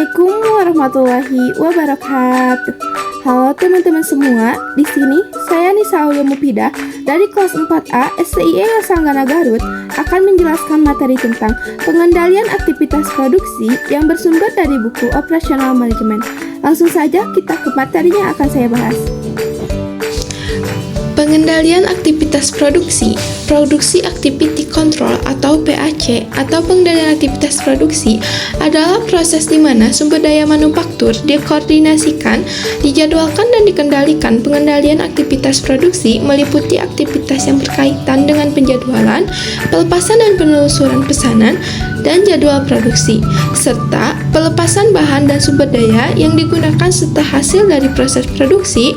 Assalamualaikum warahmatullahi wabarakatuh. Halo teman-teman semua, di sini saya Nisa Aulia Mufidah dari kelas 4A STIE Sanggana Garut akan menjelaskan materi tentang pengendalian aktivitas produksi yang bersumber dari buku operasional manajemen. Langsung saja kita ke materi yang akan saya bahas. Pengendalian aktivitas produksi Activity Control atau PAC atau pengendalian aktivitas produksi adalah proses di mana sumber daya manufaktur dikoordinasikan, dijadwalkan dan dikendalikan. Pengendalian aktivitas produksi meliputi aktivitas yang berkaitan dengan penjadwalan, pelepasan dan penelusuran pesanan, dan jadwal produksi, serta pelepasan bahan dan sumber daya yang digunakan serta hasil dari proses produksi.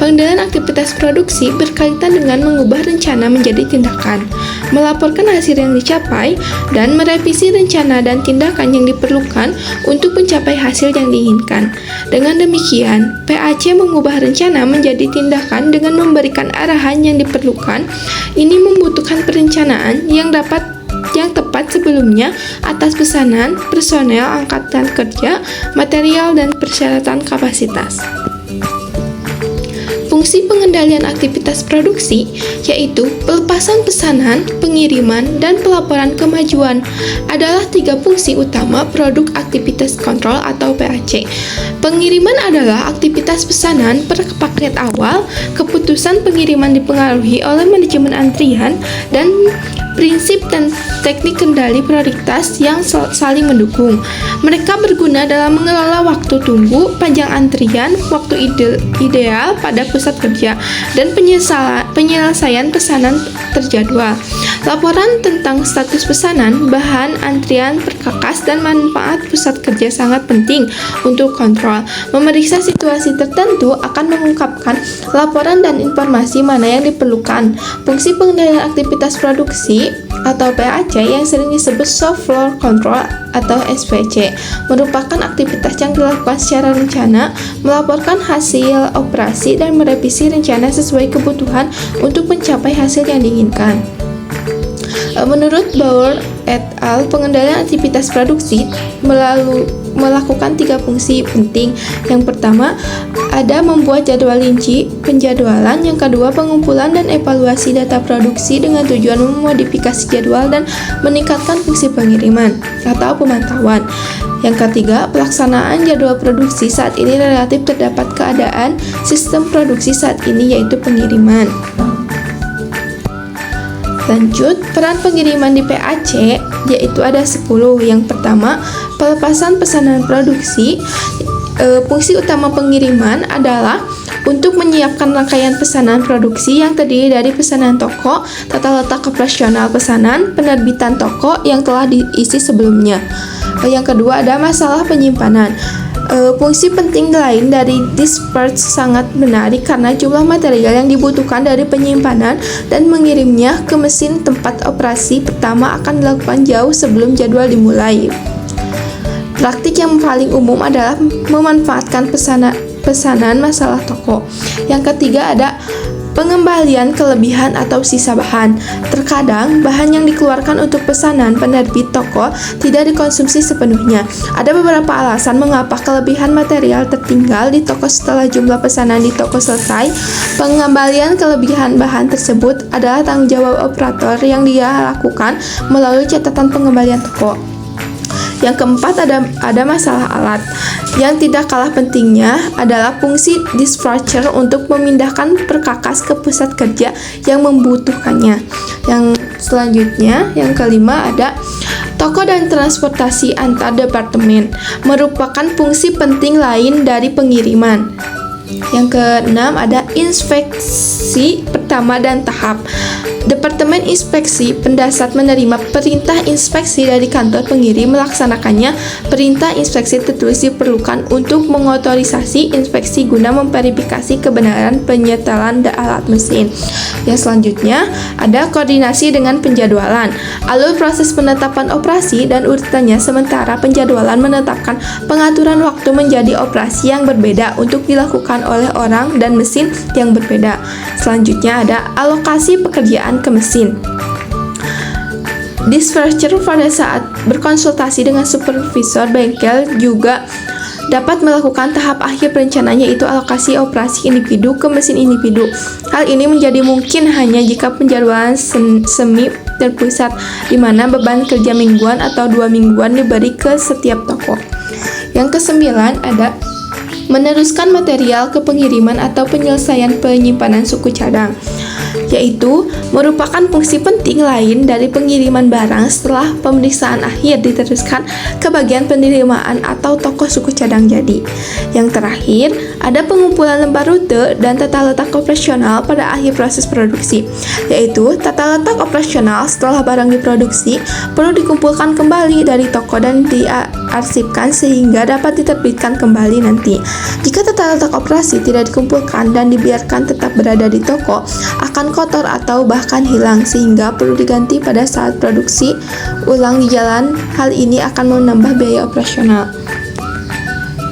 Pengendalian aktivitas produksi berkaitan dengan mengubah rencana menjadi tindakan, melaporkan hasil yang dicapai, dan merevisi rencana dan tindakan yang diperlukan untuk mencapai hasil yang diinginkan. Dengan demikian, PAC mengubah rencana menjadi tindakan dengan memberikan arahan yang diperlukan. Ini membutuhkan perencanaan yang tepat sebelumnya atas pesanan, personel, angkatan kerja, material, dan persyaratan kapasitas. Fungsi pengendalian aktivitas produksi yaitu pelepasan pesanan, pengiriman, dan pelaporan kemajuan adalah 3 fungsi utama produk aktivitas kontrol atau PAC. Pengiriman adalah aktivitas pesanan per paket awal. Keputusan pengiriman dipengaruhi oleh manajemen antrian dan prinsip dan teknik kendali prioritas yang saling mendukung. Mereka berguna dalam mengelola waktu tunggu, panjang antrian, waktu ideal pada pusat kerja, dan penyelesaian pesanan terjadwal. Laporan tentang status pesanan, bahan, antrian, perkakas, dan manfaat pusat kerja sangat penting untuk kontrol. Memeriksa situasi tertentu akan mengungkapkan laporan dan informasi mana yang diperlukan. Fungsi pengendalian aktivitas produksi atau PAC yang sering disebut Shop Floor Control atau SPC merupakan aktivitas yang dilakukan secara rencana, melaporkan hasil operasi, dan merevisi rencana sesuai kebutuhan untuk mencapai hasil yang diinginkan. Menurut Bauer et al., pengendalian aktivitas produksi melakukan 3 fungsi penting. Yang pertama, ada membuat jadwal rinci penjadwalan. Yang kedua, pengumpulan dan evaluasi data produksi dengan tujuan memodifikasi jadwal dan meningkatkan fungsi pengiriman atau pemantauan. Yang ketiga, pelaksanaan jadwal produksi. Saat ini relatif terdapat keadaan sistem produksi saat ini yaitu pengiriman. Lanjut, peran pengiriman di PAC yaitu ada 10. Yang pertama, pelepasan pesanan produksi. Fungsi utama pengiriman adalah untuk menyiapkan rangkaian pesanan produksi yang terdiri dari pesanan toko, tata letak operasional pesanan, penerbitan toko yang telah diisi sebelumnya. Yang kedua, ada masalah penyimpanan. Fungsi penting lain dari dispatch sangat menarik karena jumlah material yang dibutuhkan dari penyimpanan dan mengirimnya ke mesin tempat operasi pertama akan dilakukan jauh sebelum jadwal dimulai. Praktik yang paling umum adalah memanfaatkan pesanan masalah toko. Yang ketiga ada pengembalian kelebihan atau sisa bahan. Terkadang bahan yang dikeluarkan untuk pesanan penerbit toko tidak dikonsumsi sepenuhnya. Ada beberapa alasan mengapa kelebihan material tertinggal di toko setelah jumlah pesanan di toko selesai. Pengembalian kelebihan bahan tersebut adalah tanggung jawab operator yang dia lakukan melalui catatan pengembalian toko. Yang keempat ada masalah alat. Yang tidak kalah pentingnya adalah fungsi dispatcher untuk memindahkan perkakas ke pusat kerja yang membutuhkannya. Yang selanjutnya, yang kelima ada toko dan transportasi antar departemen, merupakan fungsi penting lain dari pengiriman. Yang keenam ada inspeksi pertama dan tahap. Departemen inspeksi pendasar menerima perintah inspeksi dari kantor pengirim, melaksanakannya. Perintah inspeksi tertulis diperlukan untuk mengotorisasi inspeksi guna memverifikasi kebenaran penyetelan alat mesin. Yang selanjutnya ada koordinasi dengan penjadwalan. Alur proses penetapan operasi dan urutannya, sementara penjadwalan menetapkan pengaturan waktu menjadi operasi yang berbeda untuk dilakukan oleh orang dan mesin yang berbeda. Selanjutnya ada alokasi pekerjaan ke mesin. Dispatcher pada saat berkonsultasi dengan supervisor bengkel juga dapat melakukan tahap akhir perencanaan, yaitu alokasi operasi individu ke mesin individu. Hal ini menjadi mungkin hanya jika penjadwalan semi terpusat, di mana beban kerja mingguan atau 2 mingguan diberi ke setiap toko. Yang kesembilan ada meneruskan material ke pengiriman atau penyelesaian penyimpanan suku cadang, yaitu merupakan fungsi penting lain dari pengiriman barang setelah pemeriksaan akhir diteruskan ke bagian penerimaan atau toko suku cadang jadi. Yang terakhir, ada pengumpulan lembar rute dan tata letak operasional pada akhir proses produksi, yaitu tata letak operasional setelah barang diproduksi perlu dikumpulkan kembali dari toko dan diarsipkan sehingga dapat diterbitkan kembali nanti. Jika tata letak operasi tidak dikumpulkan dan dibiarkan tetap berada di toko, akan kotor atau bahkan hilang sehingga perlu diganti pada saat produksi ulang di jalan. Hal ini akan menambah biaya operasional.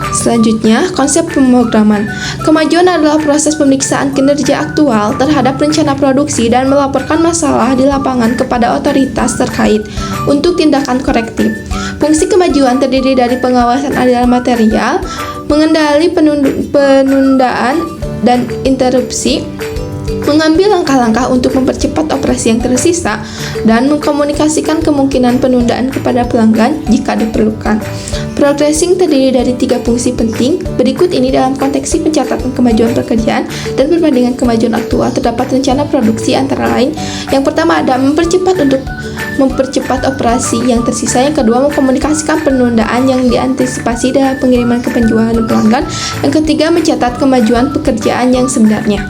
Selanjutnya, konsep pemrograman. Kemajuan adalah proses pemeriksaan kinerja aktual terhadap rencana produksi dan melaporkan masalah di lapangan kepada otoritas terkait untuk tindakan korektif. Fungsi kemajuan terdiri dari pengawasan aliran material, mengendali penundaan dan interupsi, mengambil langkah-langkah untuk mempercepat operasi yang tersisa, dan mengkomunikasikan kemungkinan penundaan kepada pelanggan jika diperlukan. Progressing terdiri dari 3 fungsi penting. Berikut ini dalam konteks pencatatan kemajuan pekerjaan dan perbandingan kemajuan aktual terdapat rencana produksi antara lain. Yang pertama ada mempercepat operasi yang tersisa. Yang kedua, mengkomunikasikan penundaan yang diantisipasi dalam pengiriman ke penjualan pelanggan. Yang ketiga, mencatat kemajuan pekerjaan yang sebenarnya.